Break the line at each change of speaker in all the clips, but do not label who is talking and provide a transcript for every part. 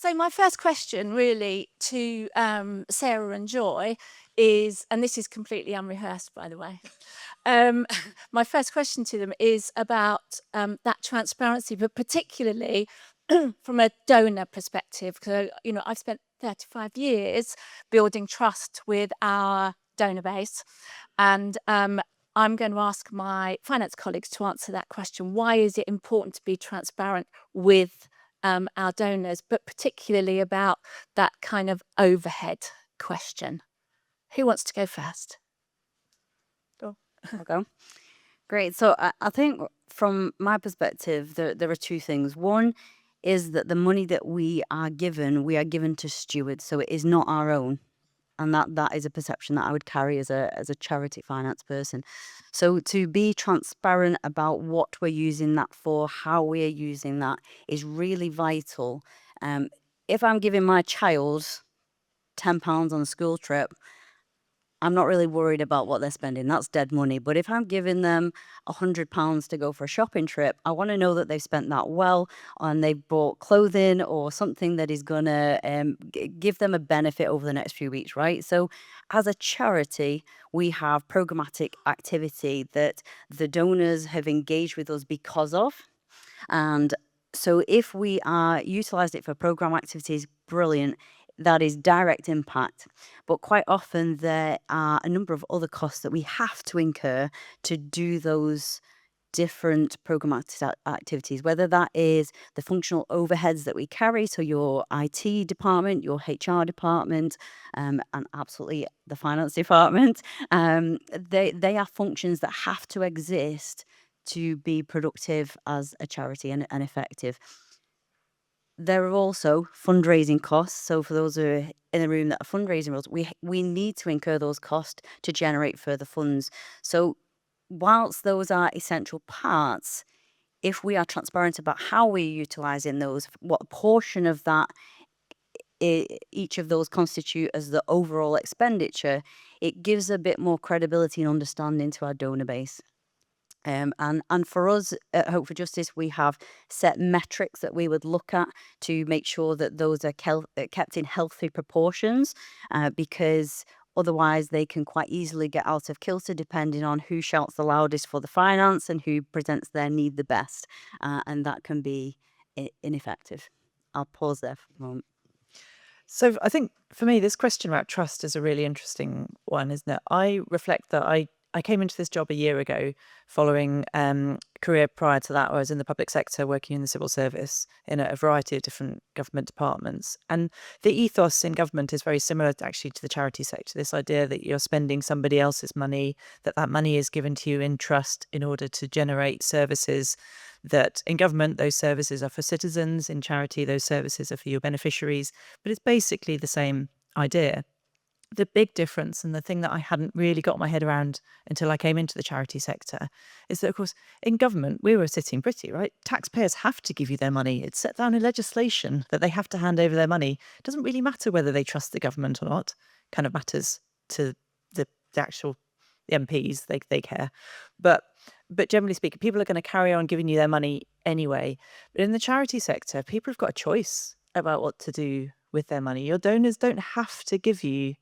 So my first question really to Sarah and Joy is, and this is completely unrehearsed, by the way. My first question to them is about that transparency, but particularly from a donor perspective, because I've spent 35 years building trust with our donor base, and I'm going to ask my finance colleagues to answer that question. Why is it important to be transparent with our donors, but particularly about that kind of overhead question? Who wants to go first?
I'll go. Great. So I think from my perspective, there are two things. One is that the money that we are given to stewards, so it is not our own. And that is a perception that I would carry as a charity finance person. So to be transparent about what we're using that for, how we're using that, is really vital. If I'm giving my child £10 on a school trip, I'm not really worried about what they're spending. That's dead money. But if I'm giving them £100 to go for a shopping trip, I want to know that they've spent that well and they've bought clothing or something that is going to give them a benefit over the next few weeks, right? So as a charity, we have programmatic activity that the donors have engaged with us because of. And so if we are utilized it for program activities, brilliant. That is direct impact. But quite often there are a number of other costs that we have to incur to do those different programmatic activities, whether that is the functional overheads that we carry, so your IT department, your HR department, and absolutely the finance department. They are functions that have to exist to be productive as a charity and effective. There are also fundraising costs. So for those who are in the room that are fundraising roles, we need to incur those costs to generate further funds. So whilst those are essential parts, if we are transparent about how we're utilising those, what portion of that each of those constitute as the overall expenditure, it gives a bit more credibility and understanding to our donor base. And for us at Hope for Justice, we have set metrics that we would look at to make sure that those are kept in healthy proportions, because otherwise they can quite easily get out of kilter depending on who shouts the loudest for the finance and who presents their need the best, and that can be ineffective. I'll pause there for a moment.
So I think for me, this question about trust is a really interesting one, isn't it? I reflect that I came into this job a year ago following career prior to that. I was in the public sector working in the civil service in a variety of different government departments. And the ethos in government is very similar actually to the charity sector, this idea that you're spending somebody else's money, that money is given to you in trust in order to generate services that in government, those services are for citizens, in charity, those services are for your beneficiaries. But it's basically the same idea. The big difference, and the thing that I hadn't really got my head around until I came into the charity sector, is that, of course, in government, we were sitting pretty, right? Taxpayers have to give you their money. It's set down in legislation that they have to hand over their money. It doesn't really matter whether they trust the government or not. It kind of matters to the actual MPs, they care. But generally speaking, people are going to carry on giving you their money anyway. But in the charity sector, people have got a choice about what to do with their money. Your donors don't have to give you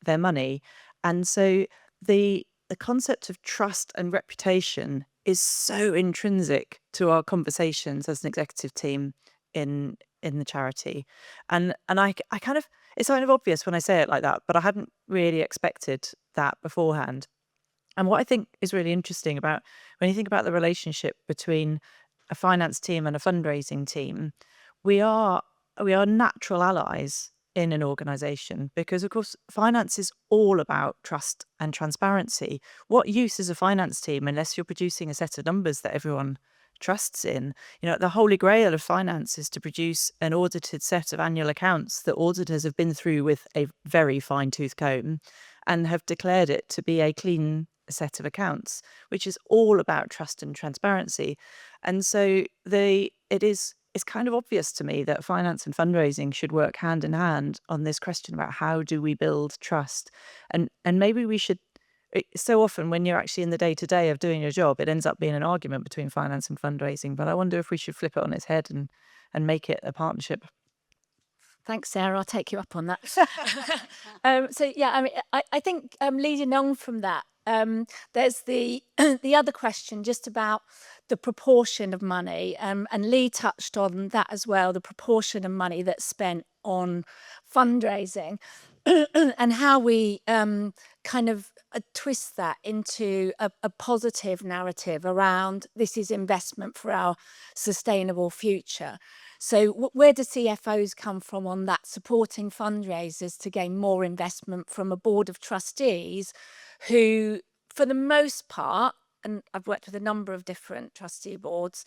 their money. And so the concept of trust and reputation is so intrinsic to our conversations as an executive team in the charity. And I kind of, it's kind of obvious when I say it like that, but I hadn't really expected that beforehand. And what I think is really interesting about when you think about the relationship between a finance team and a fundraising team, we are natural allies in an organization because, of course, finance is all about trust and transparency. What use is a finance team unless you're producing a set of numbers that everyone trusts in? The holy grail of finance is to produce an audited set of annual accounts that auditors have been through with a very fine-tooth comb and have declared it to be a clean set of accounts, which is all about trust and transparency. And so it's kind of obvious to me that finance and fundraising should work hand in hand on this question about how do we build trust. And maybe we should, so often when you're actually in the day-to-day of doing your job, it ends up being an argument between finance and fundraising. But I wonder if we should flip it on its head and make it a partnership.
Thanks, Sarah. I'll take you up on that. So yeah, I mean, I think leading on from that, there's the the other question just about the proportion of money, and Lee touched on that as well. The proportion of money that's spent on fundraising, and how we kind of twist that into a positive narrative around this is investment for our sustainable future. So where do CFOs come from on that, supporting fundraisers to gain more investment from a board of trustees who, for the most part, and I've worked with a number of different trustee boards,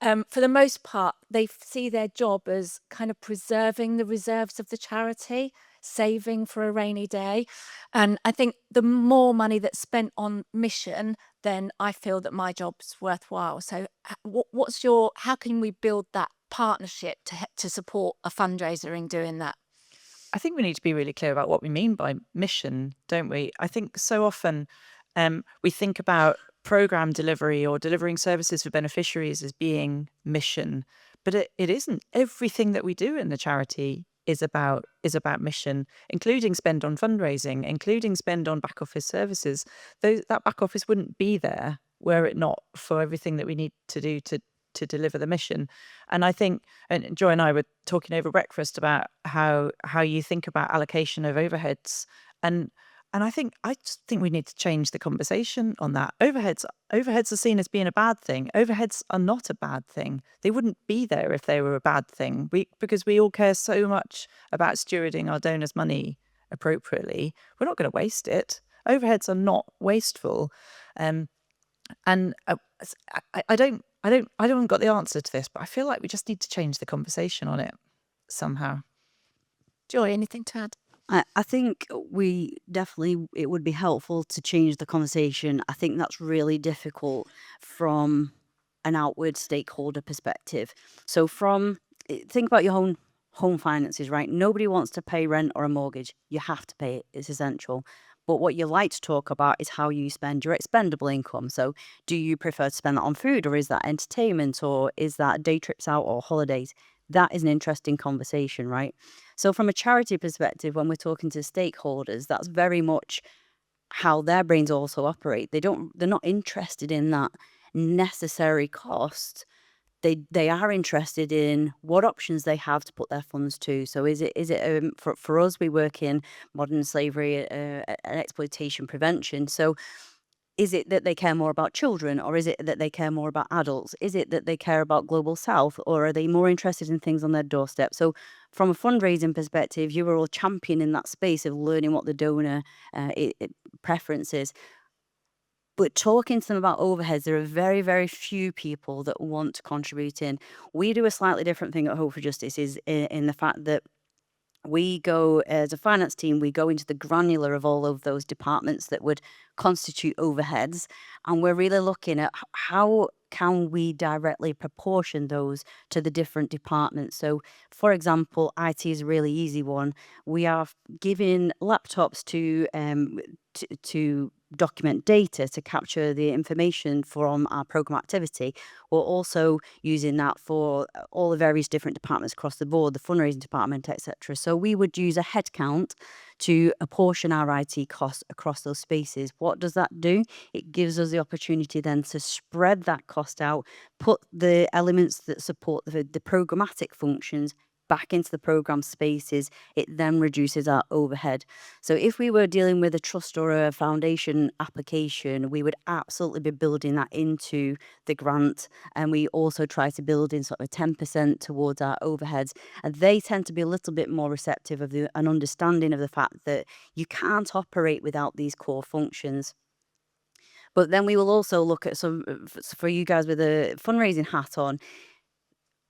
for the most part, they see their job as kind of preserving the reserves of the charity, saving for a rainy day. And I think the more money that's spent on mission, then I feel that my job's worthwhile. So how can we build that partnership to support a fundraiser in doing that?
I think we need to be really clear about what we mean by mission, don't we? I think so often we think about program delivery or delivering services for beneficiaries as being mission, but it isn't. Everything that we do in the charity is about mission, including spend on fundraising, including spend on back office services. That back office wouldn't be there were it not for everything that we need to do to deliver the mission. And I think, and Joy and I were talking over breakfast about how you think about allocation of overheads, and I just think we need to change the conversation on that. Overheads are seen as being a bad thing. Overheads are not a bad thing. They wouldn't be there if they were a bad thing. Because we all care so much about stewarding our donors' money appropriately. We're not going to waste it. Overheads are not wasteful. And I haven't got the answer to this, but I feel like we just need to change the conversation on it somehow.
Joy, anything to add?
I think it would be helpful to change the conversation. I think that's really difficult from an outward stakeholder perspective. So think about your own home finances, right? Nobody wants to pay rent or a mortgage. You have to pay it. It's essential. But what you like to talk about is how you spend your expendable income. So do you prefer to spend that on food, or is that entertainment, or is that day trips out or holidays? That is an interesting conversation, right? So from a charity perspective, when we're talking to stakeholders, that's very much how their brains also operate. They're not interested in that necessary cost. They are interested in what options they have to put their funds to. So is it for us, we work in modern slavery and exploitation prevention. So is it that they care more about children, or is it that they care more about adults? Is it that they care about Global South, or are they more interested in things on their doorstep? So from a fundraising perspective, you are all championing that space of learning what the donor preference is. But talking to them about overheads, there are very, very few people that want to contribute in. We do a slightly different thing at Hope for Justice, is in the fact that we go, as a finance team, we go into the granular of all of those departments that would constitute overheads. And we're really looking at how can we directly proportion those to the different departments. So, for example, IT is a really easy one. We are giving laptops to document data, to capture the information from our program activity. We're also using that for all the various different departments across the board, the fundraising department, etc. So we would use a headcount to apportion our IT costs across those spaces. What does that do? It gives us the opportunity then to spread that cost out, put the elements that support the programmatic functions back into the program spaces. It then reduces our overhead. So if we were dealing with a trust or a foundation application, we would absolutely be building that into the grant. And we also try to build in sort of 10% towards our overheads. And they tend to be a little bit more receptive of an understanding of the fact that you can't operate without these core functions. But then we will also look at for you guys with a fundraising hat on,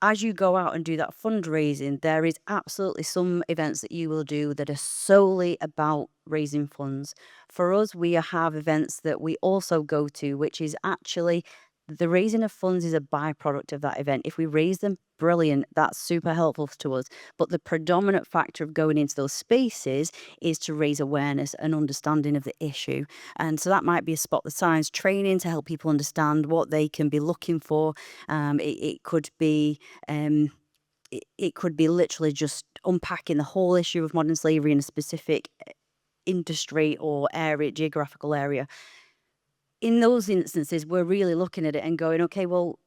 as you go out and do that fundraising, there is absolutely some events that you will do that are solely about raising funds. For us, we have events that we also go to, which is actually the raising of funds is a byproduct of that event. If we raise them, brilliant, that's super helpful to us. But the predominant factor of going into those spaces is to raise awareness and understanding of the issue. And so that might be a spot the signs training to help people understand what they can be looking for. It could be it could be literally just unpacking the whole issue of modern slavery in a specific industry or area, geographical area. In those instances, we're really looking at it and going, okay, well,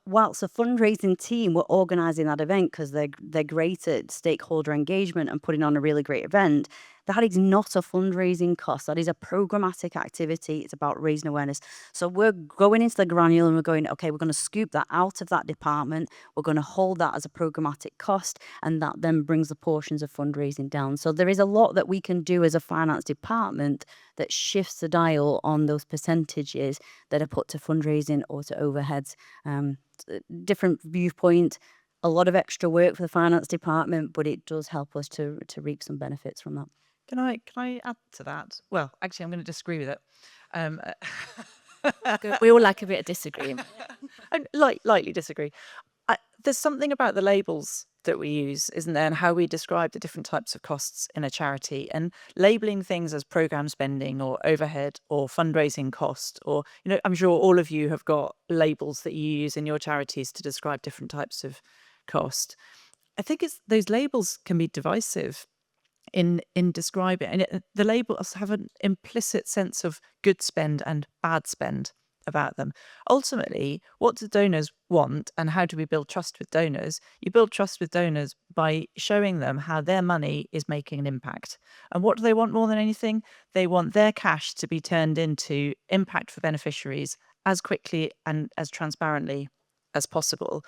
whilst a fundraising team were organising that event because they're great at stakeholder engagement and putting on a really great event, that is not a fundraising cost. That is a programmatic activity. It's about raising awareness. So we're going into the granular and we're going, okay, we're going to scoop that out of that department. We're going to hold that as a programmatic cost, and that then brings the portions of fundraising down. So there is a lot that we can do as a finance department that shifts the dial on those percentages that are put to fundraising or to overheads. Different viewpoint, a lot of extra work for the finance department, but it does help us to reap some benefits from that.
Can I add to that? Well, actually, I'm going to disagree with it.
Good. We all like a bit of disagreement.
I lightly disagree. There's something about the labels that we use, isn't there, and how we describe the different types of costs in a charity, and labeling things as program spending or overhead or fundraising cost, or, I'm sure all of you have got labels that you use in your charities to describe different types of cost. I think those labels can be divisive in describing, and the labels have an implicit sense of good spend and bad spend about them. Ultimately, what do donors want, and how do we build trust with donors? You build trust with donors by showing them how their money is making an impact. And what do they want more than anything? They want their cash to be turned into impact for beneficiaries as quickly and as transparently as possible.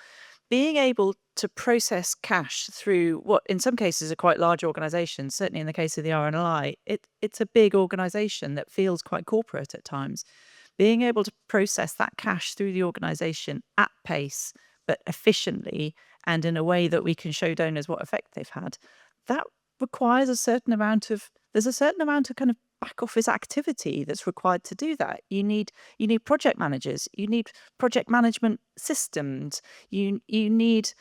Being able to process cash through what in some cases are quite large organisations, certainly in the case of the RNLI, it's a big organisation that feels quite corporate at times. Being able to process that cash through the organisation at pace, but efficiently and in a way that we can show donors what effect they've had, that requires there's a certain amount of kind of back office activity that's required to do that. You need project managers, you need project management systems, you need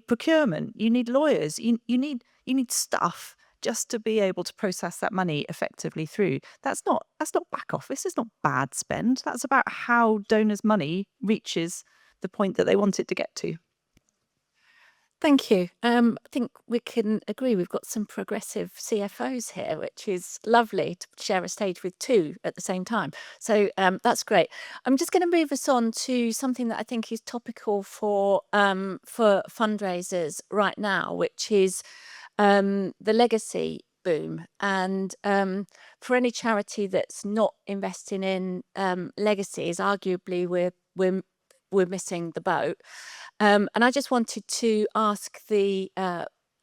procurement, you need lawyers, you need staff just to be able to process that money effectively through. That's not back office, it's not bad spend. That's about how donors' money reaches the point that they want it to get to.
Thank you. I think we can agree we've got some progressive CFOs here, which is lovely to share a stage with two at the same time. So that's great. I'm just going to move us on to something that I think is topical for fundraisers right now, which is the legacy boom. And for any charity that's not investing in legacies, arguably we're missing the boat. And I just wanted to ask the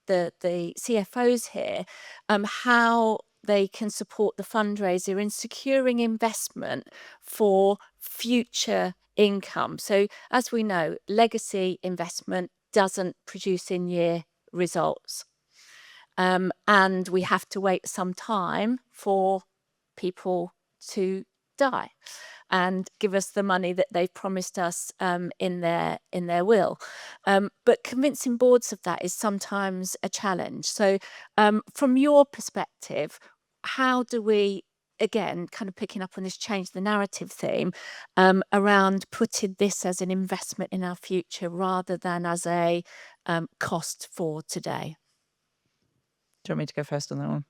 CFOs here how they can support the fundraiser in securing investment for future income. So as we know, legacy investment doesn't produce in-year results. And we have to wait some time for people to die and give us the money that they've promised us in their will. But convincing boards of that is sometimes a challenge. So from your perspective, how do we, again, kind of picking up on this change the narrative theme, around putting this as an investment in our future rather than as a cost for today?
Do you want me to go first on that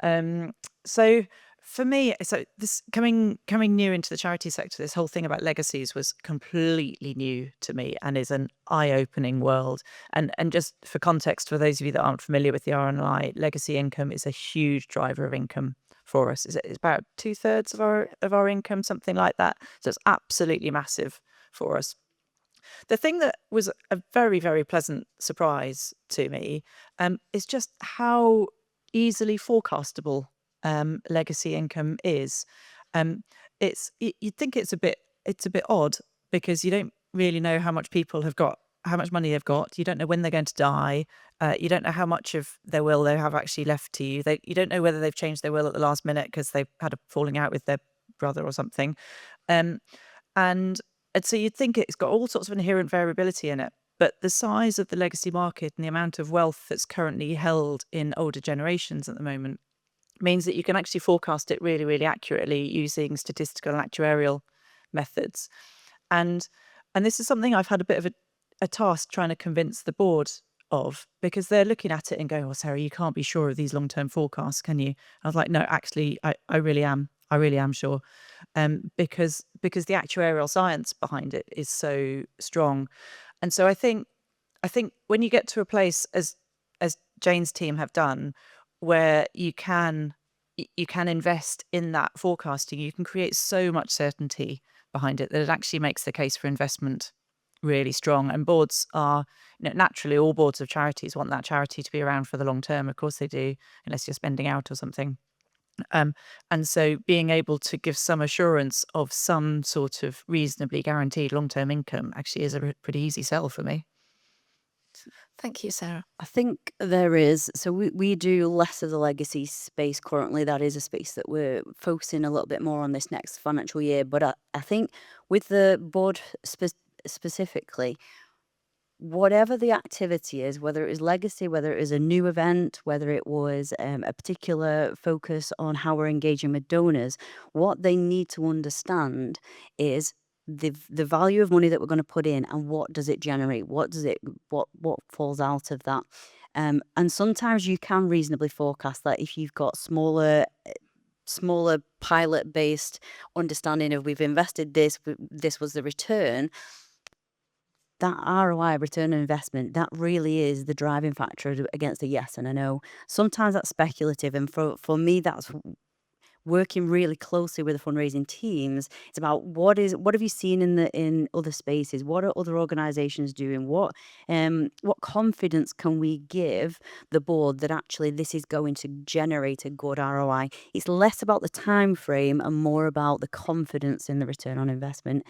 one? So for me, this coming new into the charity sector, this whole thing about legacies was completely new to me and is an eye-opening world. And just for context, for those of you that aren't familiar with the RNLI, legacy income is a huge driver of income for us. It's about 2/3 of our income, something like that. So it's absolutely massive for us. The thing that was a very, very pleasant surprise to me is just how easily forecastable legacy income is. You'd think it's a bit odd because you don't really know how much people have got, how much money they've got. You don't know when they're going to die. You don't know how much of their will they have actually left to you. You don't know whether they've changed their will at the last minute because they've had a falling out with their brother or something. And so you'd think it's got all sorts of inherent variability in it. But the size of the legacy market and the amount of wealth that's currently held in older generations at the moment means that you can actually forecast it really, really accurately using statistical and actuarial methods. And this is something I've had a bit of a task trying to convince the board of, because they're looking at it and going, "Well, Sarah, you can't be sure of these long-term forecasts, can you?" I was like, "No, actually, I really am. I really am sure." Because the actuarial science behind it is so strong. And so I think when you get to a place as Jayne's team have done, where you can invest in that forecasting, you can create so much certainty behind it that it actually makes the case for investment really strong. And boards are, naturally, all boards of charities want that charity to be around for the long term. Of course they do, unless you're spending out or something. And so being able to give some assurance of some sort of reasonably guaranteed long-term income actually is a pretty easy sell for me.
Thank you, Sarah.
I think there is. So we do less of the legacy space currently. That is a space that we're focusing a little bit more on this next financial year. But I think with the board specifically, whatever the activity is, whether it is legacy, whether it is a new event, whether it was a particular focus on how we're engaging with donors, what they need to understand is the value of money that we're going to put in and what does it generate, what falls out of that. And sometimes you can reasonably forecast that if you've got smaller pilot based understanding of we've invested this was the return. That ROI, return on investment, that really is the driving factor against a yes and a no. Sometimes that's speculative, and for me, that's working really closely with the fundraising teams. It's about what have you seen in other spaces? What are other organisations doing? What confidence can we give the board that actually this is going to generate a good ROI? It's less about the time frame and more about the confidence in the return on investment,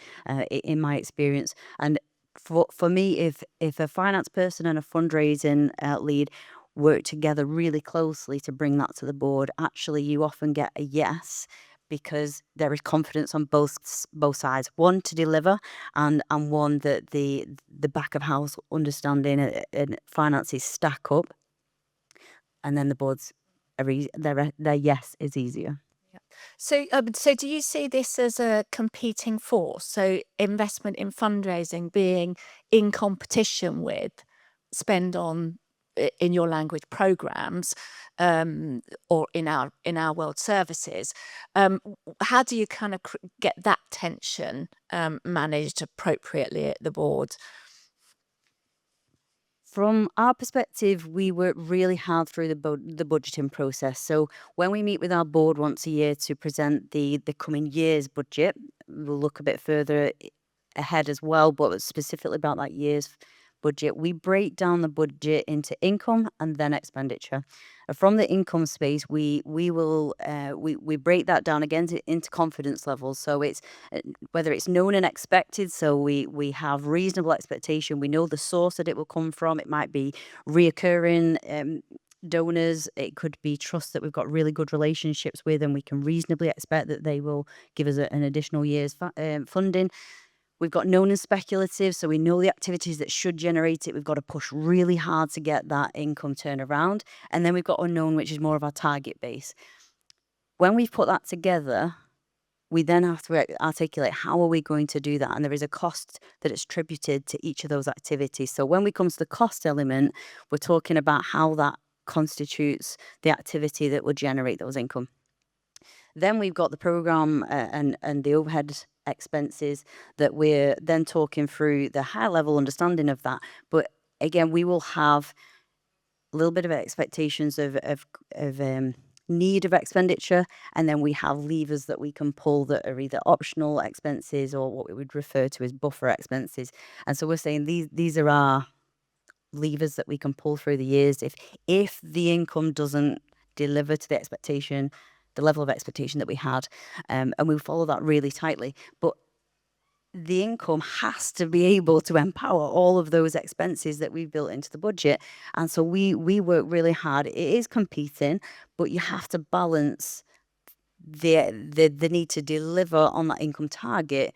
in my experience. And for me, if a finance person and a fundraising lead work together really closely to bring that to the board, actually you often get a yes because there is confidence on both sides. One, to deliver, and one that the back of house understanding and finances stack up, and then the board's their yes is easier.
So do you see this as a competing force? So investment in fundraising being in competition with spend on, in your language, programs, or in our world, services. How do you kind of get that tension managed appropriately at the board?
From our perspective, we work really hard through the budgeting process. So when we meet with our board once a year to present the coming year's budget, we'll look a bit further ahead as well, but specifically about that year's budget, we break down the budget into income and then expenditure. From the income space, we will we break that down again into confidence levels. So it's whether it's known and expected. So we have reasonable expectation. We know the source that it will come from. It might be reoccurring donors. It could be trusts that we've got really good relationships with, and we can reasonably expect that they will give us an additional year's funding. We've got known and speculative, so we know the activities that should generate it. We've got to push really hard to get that income turnaround. And then we've got unknown, which is more of our target base. When we've put that together, we then have to articulate how are we going to do that. And there is a cost that is attributed to each of those activities. So when we come to the cost element, we're talking about how that constitutes the activity that will generate those income. Then we've got the program and the overhead expenses that we're then talking through the high level understanding of that. But again, we will have a little bit of expectations of need of expenditure, and then we have levers that we can pull that are either optional expenses or what we would refer to as buffer expenses. And so we're saying these are our levers that we can pull through the years if the income doesn't deliver to the expectation, the level of expectation that we had, and we follow that really tightly. But the income has to be able to empower all of those expenses that we've built into the budget. And so we work really hard. It is competing, but you have to balance the need to deliver on that income target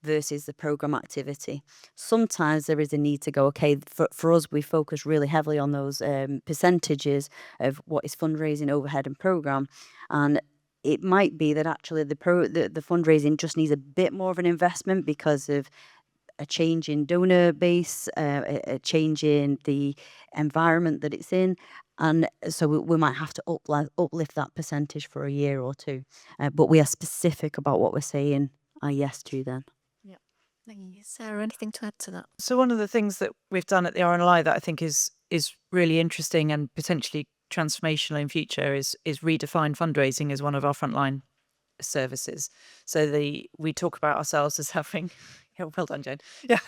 versus the program activity. Sometimes there is a need to go, okay, for us, we focus really heavily on those percentages of what is fundraising, overhead and program. And it might be that actually the fundraising just needs a bit more of an investment because of a change in donor base, a change in the environment that it's in. And so we might have to uplift that percentage for a year or two. But we are specific about what we're saying our yes to then.
Yeah. Thank you. Sarah, anything to add to that?
So one of the things that we've done at the RNLI that I think is really interesting and potentially transformational in future is redefine fundraising as one of our frontline services. So we talk about ourselves as having, yeah, well done, Jayne. Yeah,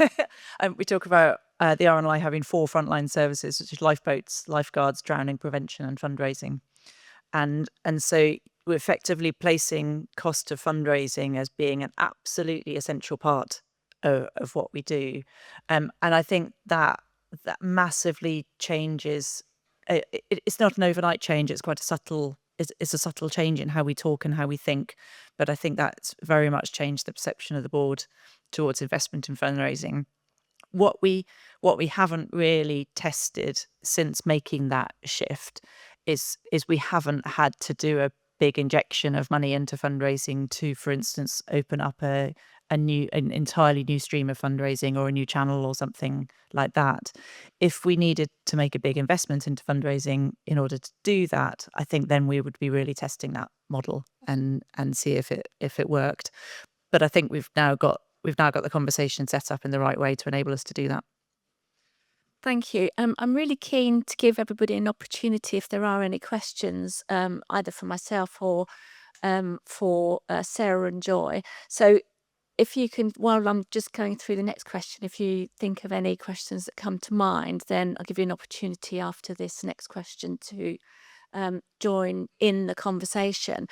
we talk about the RNLI having 4 frontline services, which is lifeboats, lifeguards, drowning prevention, and fundraising. And so we're effectively placing cost of fundraising as being an absolutely essential part of what we do. And I think that massively changes. It's not an overnight change. It's quite a subtle. It's a subtle change in how we talk and how we think. But I think that's very much changed the perception of the board towards investment in fundraising. What we haven't really tested since making that shift is we haven't had to do a big injection of money into fundraising to, for instance, open up an entirely new stream of fundraising or a new channel or something like that. If we needed to make a big investment into fundraising in order to do that, I think then we would be really testing that model and see if it worked. But I think we've now got the conversation set up in the right way to enable us to do that.
Thank you. I'm really keen to give everybody an opportunity if there are any questions, either for myself or for Sarah and Joy. So if you can, while I'm just going through the next question, if you think of any questions that come to mind, then I'll give you an opportunity after this next question to join in the conversation.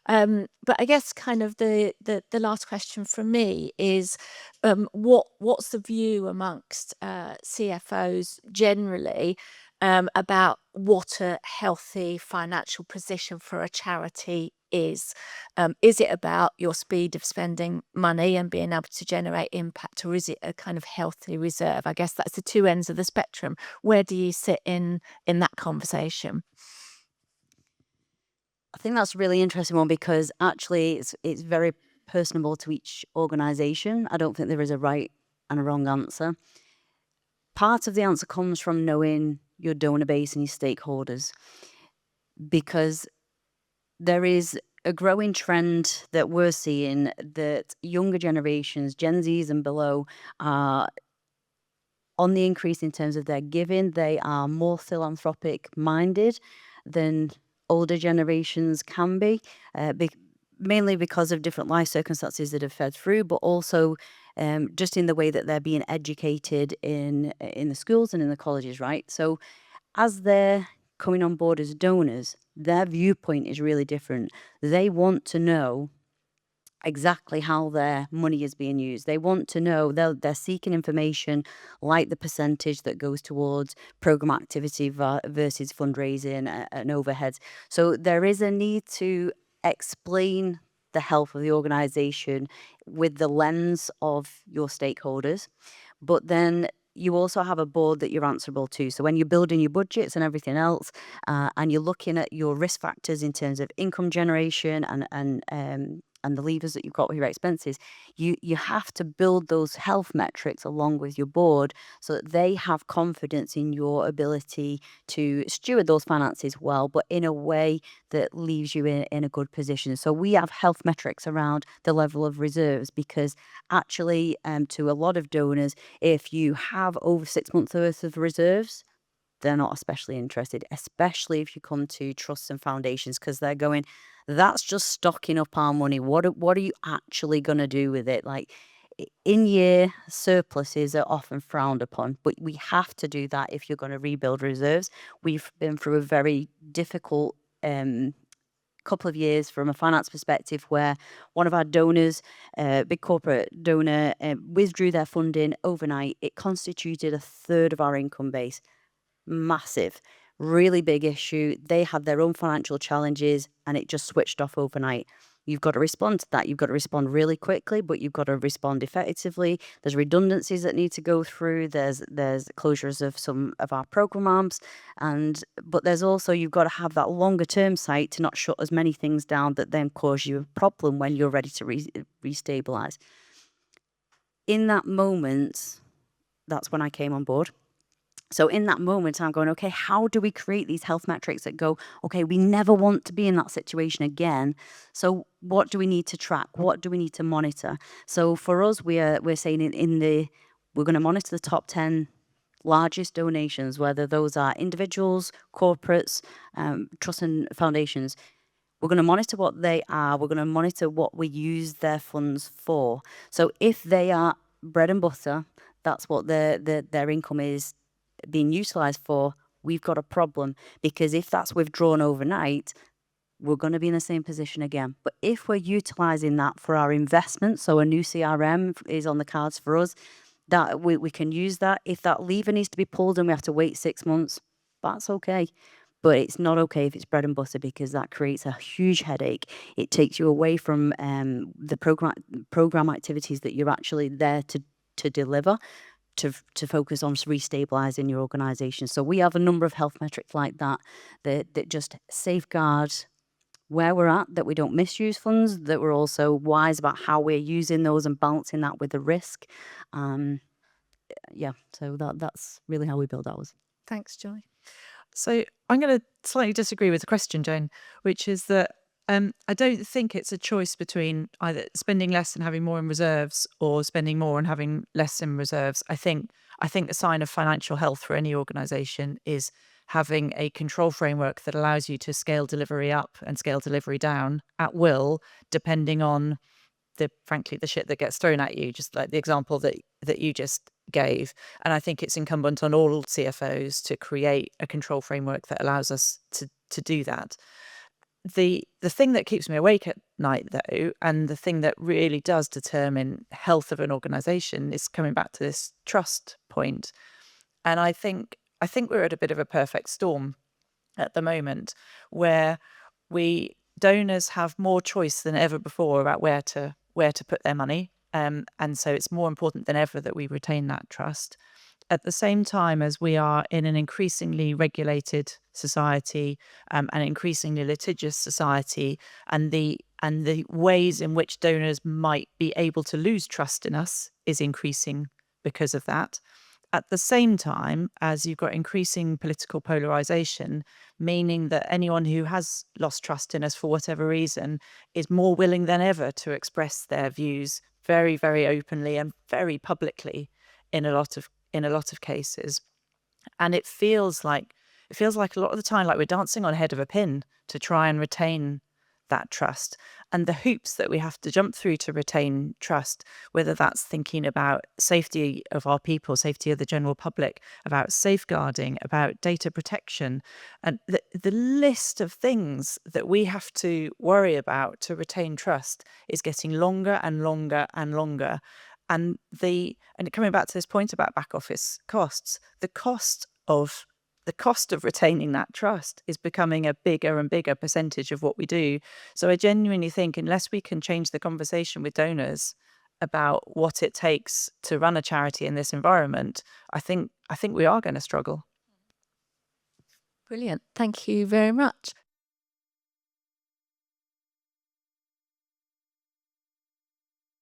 But I guess kind of the last question from me is what's the view amongst CFOs generally about what a healthy financial position for a charity is? Is it about your speed of spending money and being able to generate impact, or is it a kind of healthy reserve? I guess that's the two ends of the spectrum. Where do you sit in that conversation?
I think that's a really interesting one because actually it's very personable to each organisation. I don't think there is a right and a wrong answer. Part of the answer comes from knowing your donor base and your stakeholders, because there is a growing trend that we're seeing that younger generations, Gen Zs and below, are on the increase in terms of their giving. They are more philanthropic minded than older generations can be, mainly because of different life circumstances that have fed through, but also just in the way that they're being educated in the schools and in the colleges, right? So as they're coming on board as donors, their viewpoint is really different. They want to know exactly how their money is being used. They want to know, they're seeking information like the percentage that goes towards program activity versus fundraising and overheads. So there is a need to explain the health of the organisation with the lens of your stakeholders. But then you also have a board that you're answerable to. So when you're building your budgets and everything else, and you're looking at your risk factors in terms of income generation and the levers that you've got with your expenses, you have to build those health metrics along with your board so that they have confidence in your ability to steward those finances well, but in a way that leaves you in a good position. So we have health metrics around the level of reserves, because actually to a lot of donors, if you have over 6 months worth of reserves, they're not especially interested, especially if you come to trusts and foundations, because they're going, that's just stocking up our money. What are you actually going to do with it? Like, in-year surpluses are often frowned upon, but we have to do that if you're going to rebuild reserves. We've been through a very difficult couple of years from a finance perspective, where one of our donors, big corporate donor, withdrew their funding overnight. It constituted a third of our income base. Massive, really big issue. They had their own financial challenges and it just switched off overnight. You've got to respond to that. You've got to respond really quickly, but you've got to respond effectively. There's redundancies that need to go through. There's closures of some of our program arms, but there's also, you've got to have that longer term sight to not shut as many things down that then cause you a problem when you're ready to restabilize. in that moment, that's when I came on board. So in that moment, I'm going, okay, how do we create these health metrics that go, okay, we never want to be in that situation again. So what do we need to track? What do we need to monitor? So for us, we're saying we're going to monitor the top 10 largest donations, whether those are individuals, corporates, trusts and foundations. We're going to monitor what they are. We're going to monitor what we use their funds for. So if they are bread and butter, that's what their income is being utilised for, we've got a problem. Because if that's withdrawn overnight, we're going to be in the same position again. But if we're utilising that for our investment, so a new CRM is on the cards for us, that we can use that. If that lever needs to be pulled and we have to wait 6 months, that's okay. But it's not okay if it's bread and butter, because that creates a huge headache. It takes you away from the program activities that you're actually there to deliver, to focus on restabilizing your organization. So we have a number of health metrics like that just safeguard where we're at, that we don't misuse funds, that we're also wise about how we're using those and balancing that with the risk. So that's really how we build ours.
Thanks, Joy.
So I'm going to slightly disagree with the question, Jayne, which is that I don't think it's a choice between either spending less and having more in reserves or spending more and having less in reserves. I think the sign of financial health for any organisation is having a control framework that allows you to scale delivery up and scale delivery down at will, depending on frankly the shit that gets thrown at you, just like the example that you just gave. And I think it's incumbent on all CFOs to create a control framework that allows us to do that. The thing that keeps me awake at night, though, and the thing that really does determine health of an organization, is coming back to this trust point. And I think we're at a bit of a perfect storm at the moment, where donors have more choice than ever before about where to put their money, and so it's more important than ever that we retain that trust. At the same time as we are in an increasingly regulated society, an increasingly litigious society, and the ways in which donors might be able to lose trust in us is increasing because of that. At the same time as you've got increasing political polarization, meaning that anyone who has lost trust in us for whatever reason is more willing than ever to express their views very, very openly and very publicly in a lot of cases. And it feels like a lot of the time like we're dancing on the head of a pin to try and retain that trust, and the hoops that we have to jump through to retain trust, whether that's thinking about safety of our people, safety of the general public, about safeguarding, about data protection, and the list of things that we have to worry about to retain trust is getting longer and longer and longer. And coming back to this point about back office costs, the cost of retaining that trust is becoming a bigger and bigger percentage of what we do. So I genuinely think unless we can change the conversation with donors about what it takes to run a charity in this environment, I think we are going to struggle.
Brilliant. Thank you very much.